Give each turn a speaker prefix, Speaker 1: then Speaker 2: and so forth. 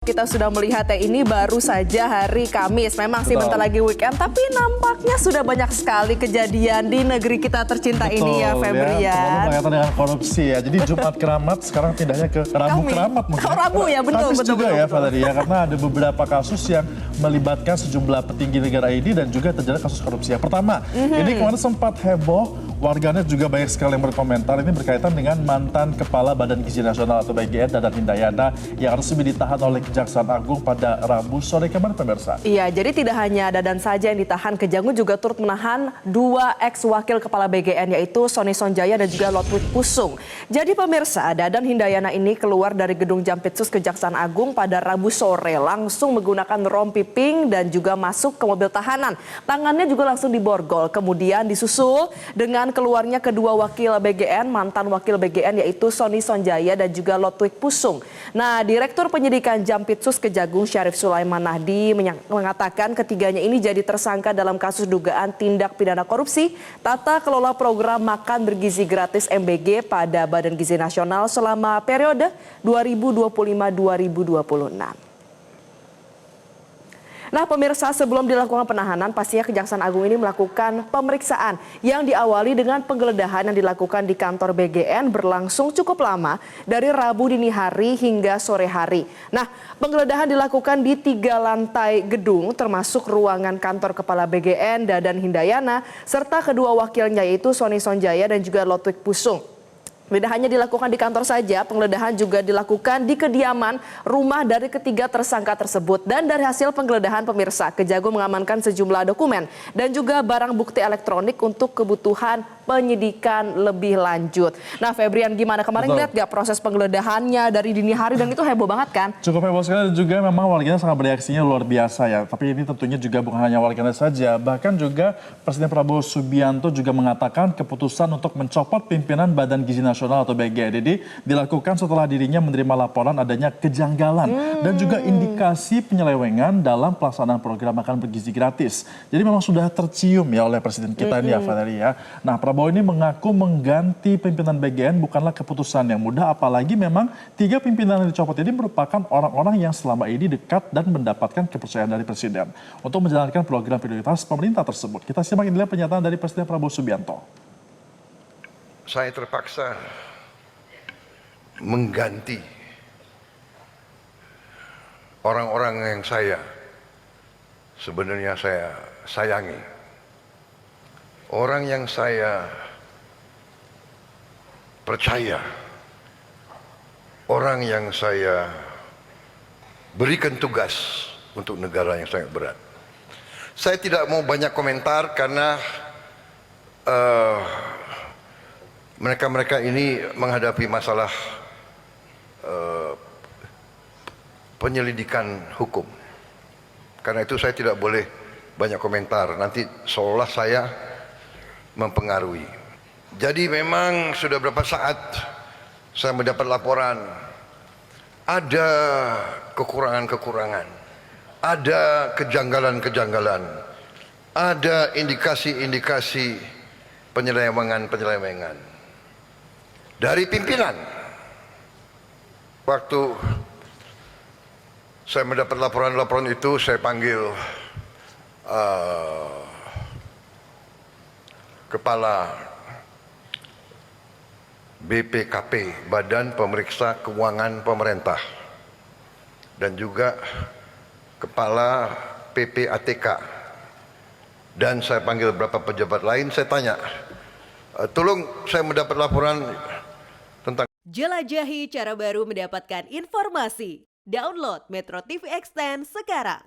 Speaker 1: Kita sudah melihat ya, ini baru saja hari Kamis. Memang sih bentar lagi weekend, tapi nampaknya sudah banyak sekali kejadian di negeri kita tercinta ini ya, Febri ya.
Speaker 2: Terlalu berkaitan dengan korupsi ya. Jadi Jumat Keramat sekarang pindahnya ke Rabu Keramat mungkin.
Speaker 1: Oh, Rabu ya, betul.
Speaker 2: Kamis juga ya, Valeria, karena ada beberapa kasus yang melibatkan sejumlah petinggi negara ini dan juga terjadi kasus korupsi. Yang pertama, ini kemarin sempat heboh. Warganet juga banyak sekali yang berkomentar ini berkaitan dengan mantan Kepala Badan Gizi Nasional atau BGN, Dadan Hindayana, yang resmi ditahan oleh Kejaksaan Agung pada Rabu sore kemarin, pemirsa.
Speaker 1: Iya, jadi tidak hanya Dadan saja yang ditahan, Kejagung juga turut menahan dua ex-wakil Kepala BGN, yaitu Sony Sonjaya dan juga Lotwik Pusung. Jadi pemirsa, Dadan Hindayana ini keluar dari gedung Jampitsus Kejaksaan Agung pada Rabu sore, langsung menggunakan rompi pink dan juga masuk ke mobil tahanan. Tangannya juga langsung diborgol, kemudian disusul dengan keluarnya kedua wakil BGN, mantan wakil BGN, yaitu Sony Sonjaya dan juga Lotwik Pusung. Nah, Direktur Penyidikan Jampitsus Kejagung Syarif Sulaiman Nahdi mengatakan ketiganya ini jadi tersangka dalam kasus dugaan tindak pidana korupsi tata kelola program makan bergizi gratis MBG pada Badan Gizi Nasional selama periode 2025-2026. Nah pemirsa, sebelum dilakukan penahanan, pastinya Kejaksaan Agung ini melakukan pemeriksaan yang diawali dengan penggeledahan yang dilakukan di kantor BGN berlangsung cukup lama dari Rabu dini hari hingga sore hari. Nah penggeledahan dilakukan di 3 lantai gedung termasuk ruangan kantor Kepala BGN Dadan Hindayana serta kedua wakilnya yaitu Sony Sonjaya dan juga Lotwik Pusung. Tidak hanya dilakukan di kantor saja, penggeledahan juga dilakukan di kediaman rumah dari ketiga tersangka tersebut. Dan dari hasil penggeledahan pemirsa, Kejagung mengamankan sejumlah dokumen dan juga barang bukti elektronik untuk kebutuhan penyidikan lebih lanjut. Nah Febrian, gimana kemarin lihat gak proses penggeledahannya dari dini hari dan itu heboh banget kan?
Speaker 2: Cukup heboh sekali dan juga memang warganya sangat bereaksinya luar biasa ya. Tapi ini tentunya juga bukan hanya warganet saja, bahkan juga Presiden Prabowo Subianto juga mengatakan keputusan untuk mencopot pimpinan Badan Gizi Nasional atau BGN ini dilakukan setelah dirinya menerima laporan adanya kejanggalan dan juga indikasi penyelewengan dalam pelaksanaan program makan bergizi gratis. Jadi memang sudah tercium ya oleh Presiden kita ini ya, Valeria. Nah Prabowo ini mengaku mengganti pimpinan BGN bukanlah keputusan yang mudah, apalagi memang 3 pimpinan yang dicopot ini merupakan orang-orang yang selama ini dekat dan mendapatkan kepercayaan dari Presiden untuk menjalankan program prioritas pemerintah tersebut. Kita simak inilah pernyataan dari Presiden Prabowo Subianto.
Speaker 3: Saya terpaksa mengganti orang-orang yang sebenarnya saya sayangi. Orang yang saya percaya, orang yang saya berikan tugas untuk negara yang sangat berat. Saya tidak mau banyak komentar karena mereka-mereka ini menghadapi masalah penyelidikan hukum. Karena itu saya tidak boleh banyak komentar. Nanti seolah saya mempengaruhi. Jadi memang sudah berapa saat saya mendapat laporan ada kekurangan-kekurangan, ada kejanggalan-kejanggalan, ada indikasi-indikasi penyelewengan dari pimpinan. Waktu saya mendapat laporan-laporan itu, saya panggil Kepala BPKP, Badan Pemeriksa Keuangan Pemerintah, dan juga Kepala PPATK, dan saya panggil beberapa pejabat lain. Saya tanya, tolong saya mendapat laporan tentang.
Speaker 4: Jelajahi cara baru mendapatkan informasi. Download Metro TV Extend sekarang.